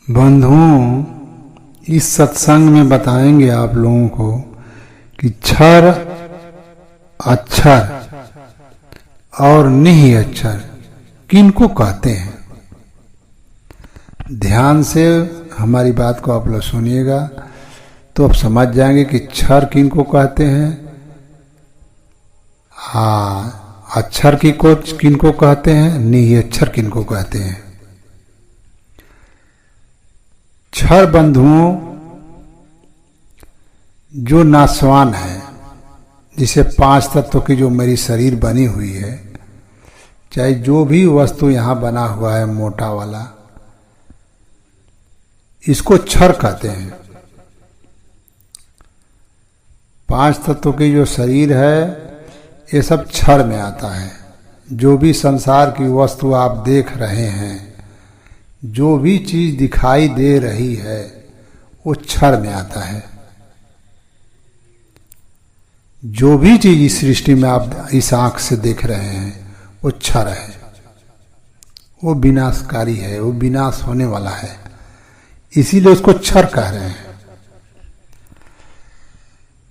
बंधुओं, इस सत्संग में बताएंगे आप लोगों को कि क्षर, अक्षर और निहि अक्षर किनको कहते हैं। ध्यान से हमारी बात को आप लोग सुनिएगा तो आप समझ जाएंगे कि क्षर किनको कहते हैं, अक्षर किनको कहते हैं, निहि अक्षर किनको कहते हैं। क्षर बंधुओं जो नाशवान है, जिसे 5 तत्व की जो मेरी शरीर बनी हुई है, चाहे जो भी वस्तु यहां बना हुआ है मोटा वाला, इसको क्षर कहते हैं। 5 तत्व की जो शरीर है ये सब क्षर में आता है। जो भी संसार की वस्तु आप देख रहे हैं, जो भी चीज दिखाई दे रही है, वो क्षर में आता है। जो भी चीज इस सृष्टि में आप इस आंख से देख रहे हैं वो क्षर है, वो विनाशकारी है, वो विनाश होने वाला है, इसीलिए उसको क्षर कह रहे हैं।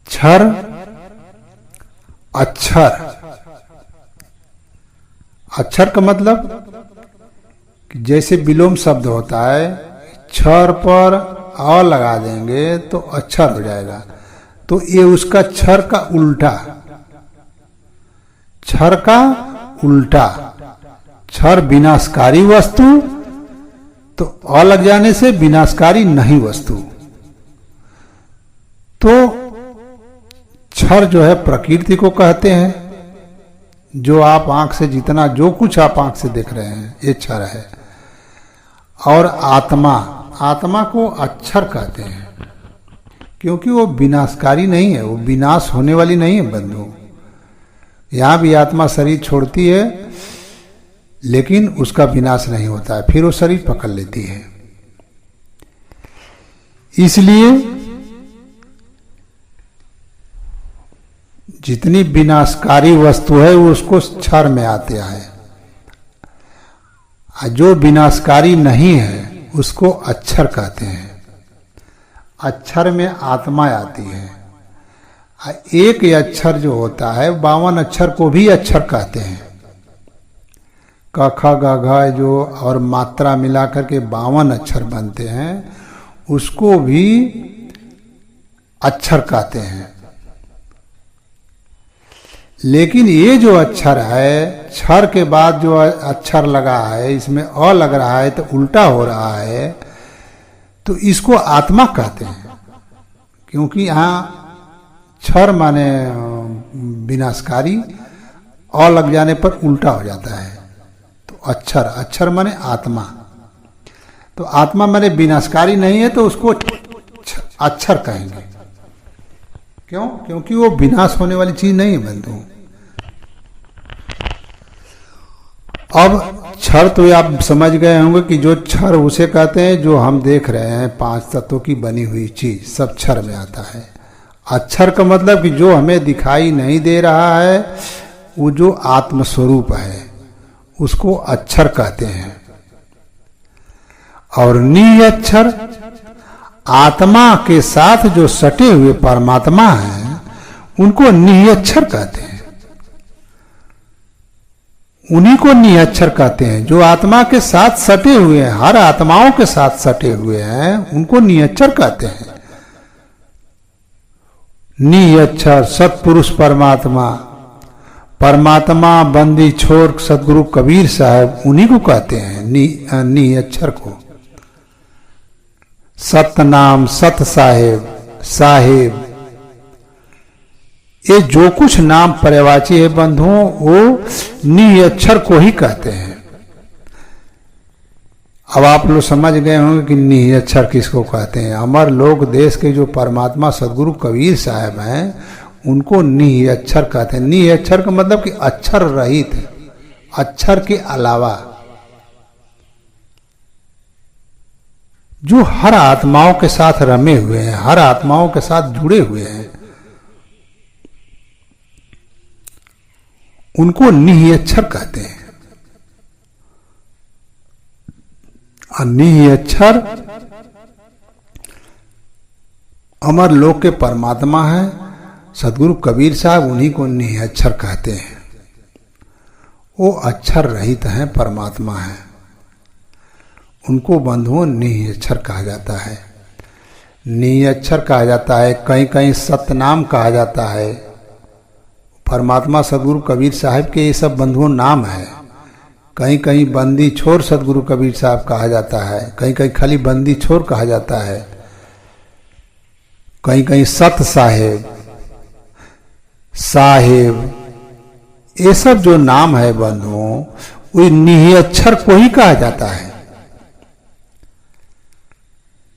क्षर, अक्षर, अक्षर का मतलब कि जैसे विलोम शब्द होता है, क्षर पर अ लगा देंगे तो अक्षर हो जाएगा, तो ये उसका क्षर का उल्टा, क्षर का उल्टा। क्षर विनाशकारी वस्तु, तो अ लग जाने से विनाशकारी नहीं वस्तु। तो क्षर जो है प्रकृति को कहते हैं। जो आप आंख से जितना जो कुछ आप आंख से देख रहे हैं ये क्षर है। और आत्मा, आत्मा को अक्षर कहते हैं, क्योंकि वो विनाशकारी नहीं है, वो विनाश होने वाली नहीं है बंधु। यहां भी आत्मा शरीर छोड़ती है लेकिन उसका विनाश नहीं होता है, फिर वो शरीर पकड़ लेती है। इसलिए जितनी विनाशकारी वस्तु है वो उसको क्षर में आते हैं, जो विनाशकारी नहीं है उसको अक्षर कहते हैं। अक्षर में आत्मा आती है। एक अक्षर जो होता है, 52 अक्षर को भी अक्षर कहते हैं। क ख ग घ जो और मात्रा मिलाकर के 52 अक्षर बनते हैं, उसको भी अक्षर कहते हैं। लेकिन ये जो अक्षर है, क्षर के बाद जो अक्षर लगा है, इसमें अ लग रहा है तो उल्टा हो रहा है, तो इसको आत्मा कहते हैं। क्योंकि यहां क्षर माने विनाशकारी, अ लग जाने पर उल्टा हो जाता है, तो अक्षर, अक्षर माने आत्मा। तो आत्मा माने विनाशकारी नहीं है तो उसको अक्षर कहेंगे। क्यों? क्योंकि वो विनाश होने वाली चीज नहीं है बंधु। अब क्षर तो आप समझ गए होंगे कि जो क्षर उसे कहते हैं जो हम देख रहे हैं, 5 तत्वों की बनी हुई चीज सब क्षर में आता है। अक्षर का मतलब कि जो हमें दिखाई नहीं दे रहा है, वो जो आत्म स्वरूप है उसको अक्षर कहते हैं। और निहि अक्षर, आत्मा के साथ जो सटे हुए परमात्मा हैं उनको निहि अक्षर कहते हैं। उन्हीं को निहि अक्षर कहते हैं। जो आत्मा के साथ सटे हुए हैं, हर आत्माओं के साथ सटे हुए हैं, उनको निहि अक्षर कहते हैं। निहि अक्षर सतपुरुष परमात्मा, परमात्मा बंदी छोर सदगुरु कबीर साहब, उन्हीं को कहते हैं निहि अक्षर को। सतनाम, सत साहेब, साहेब, ये जो कुछ नाम पर्यायवाची है बंधुओं, वो निहि अक्षर को ही कहते हैं। अब आप लोग समझ गए होंगे कि निहि अक्षर किसको कहते हैं। अमर लोक देश के जो परमात्मा सदगुरु कबीर साहब हैं उनको निहि अक्षर कहते हैं। निहि अक्षर का मतलब कि अक्षर रहित, अक्षर के अलावा, जो हर आत्माओं के साथ रमे हुए हैं, हर आत्माओं के साथ जुड़े हुए हैं, उनको निहि अक्षर कहते हैं। निहि अक्षर अमर लोक के परमात्मा है सदगुरु कबीर साहब, उन्हीं को निरक्षर कहते हैं। वो अक्षर रहित हैं, परमात्मा है, उनको बंधुओं निरक्षर कहा जाता है। निरक्षर कहा जाता है, कहीं कहीं सतनाम कहा जाता है। परमात्मा सदगुरु कबीर साहब के ये सब बंधुओं नाम है। कहीं कहीं बंदी छोर सदगुरु कबीर साहब कहा जाता है, कहीं कहीं खाली बंदी छोर कहा जाता है, कहीं कहीं सत साहेब, साहेब, ये सब जो नाम है बंधुओं, वो निरक्षर को ही कहा जाता है।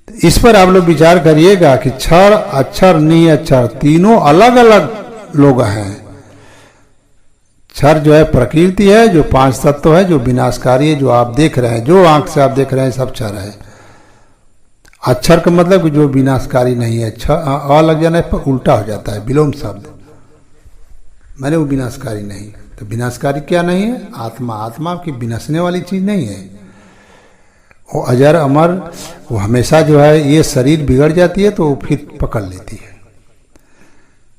इस पर आप लोग विचार करिएगा कि क्षर, अक्षर, निरक्षर तीनों अलग अलग लोग हैं। क्षर जो है प्रकृति है, जो पांच तत्व है, जो विनाशकारी है, जो आप देख रहे हैं, जो आंख से आप देख रहे हैं, सब क्षर है। अक्षर का मतलब जो विनाशकारी नहीं है। अ लग जाने पर उल्टा हो जाता है, विलोम शब्द, मैंने वो विनाशकारी नहीं। तो विनाशकारी क्या नहीं है? आत्मा। आत्मा की विनसने वाली चीज नहीं है, वो अजर अमर, वो हमेशा जो है, ये शरीर बिगड़ जाती है तो वो फिर पकड़ लेती है।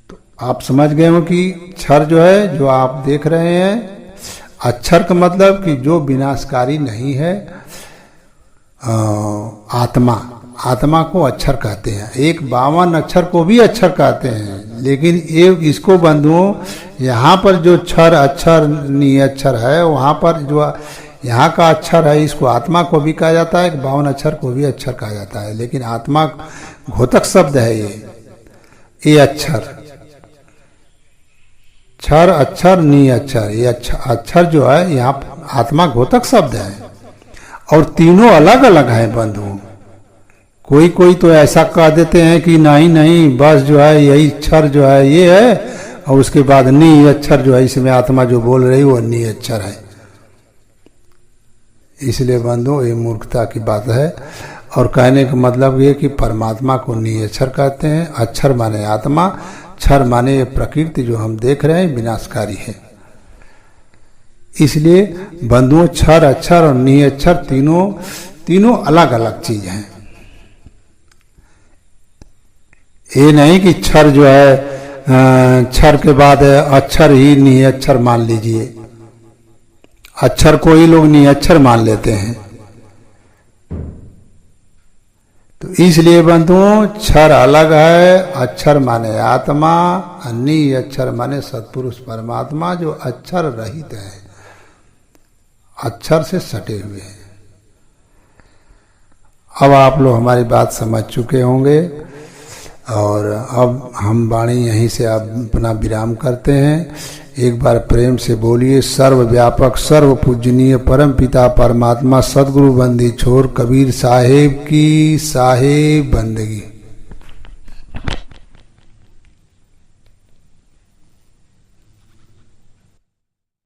तो आप समझ गए हो कि क्षर जो है, जो आप देख रहे हैं, अक्षर का मतलब कि जो विनाशकारी नहीं है, आत्मा। आत्मा को अक्षर कहते हैं। एक 52 अक्षर को भी अक्षर कहते हैं, लेकिन एक इसको बंधुओं, यहाँ पर जो क्षर, अक्षर, निरक्षर है, वहाँ पर जो यहाँ का अक्षर है, इसको आत्मा को भी कहा जाता है, 52 अक्षर को भी अक्षर कहा जाता है। लेकिन आत्मा घोतक शब्द है ये अक्षर, क्षर, अक्षर, निरक्षर, ये अक्षर जो है, यहाँ आत्मा घोतक शब्द है। और तीनों अलग अलग हैं बंधुओं। कोई कोई तो ऐसा कह देते हैं कि नहीं नहीं, बस जो है यही अक्षर जो है ये है, और उसके बाद निरक्षर जो है, इसमें आत्मा जो बोल रही वो निरक्षर है। इसलिए बंधु, ये मूर्खता की बात है। और कहने का मतलब ये कि परमात्मा को निरक्षर कहते हैं। अक्षर माने आत्मा, क्षर माने ये प्रकृति जो हम देख रहे हैं, विनाशकारी है। इसलिए बंधुओं, क्षर, अक्षर और निरक्षर तीनों अलग अलग चीज हैं। ये नहीं कि क्षर जो है, क्षर के बाद अक्षर ही निरक्षर मान लीजिए। अक्षर को ही लोग निरक्षर मान लेते हैं। तो इसलिए बंधुओं, क्षर अलग है, अक्षर माने आत्मा, निरक्षर माने सत्पुरुष परमात्मा, जो अक्षर रहित है, अक्षर से सटे हुए हैं। अब आप लोग हमारी बात समझ चुके होंगे, और अब हम वाणी यहीं से अपना विराम करते हैं। एक बार प्रेम से बोलिए, सर्वव्यापक, सर्व पूजनीय परम पिता परमात्मा सदगुरु बंदी छोर कबीर साहेब की साहेब बंदगी।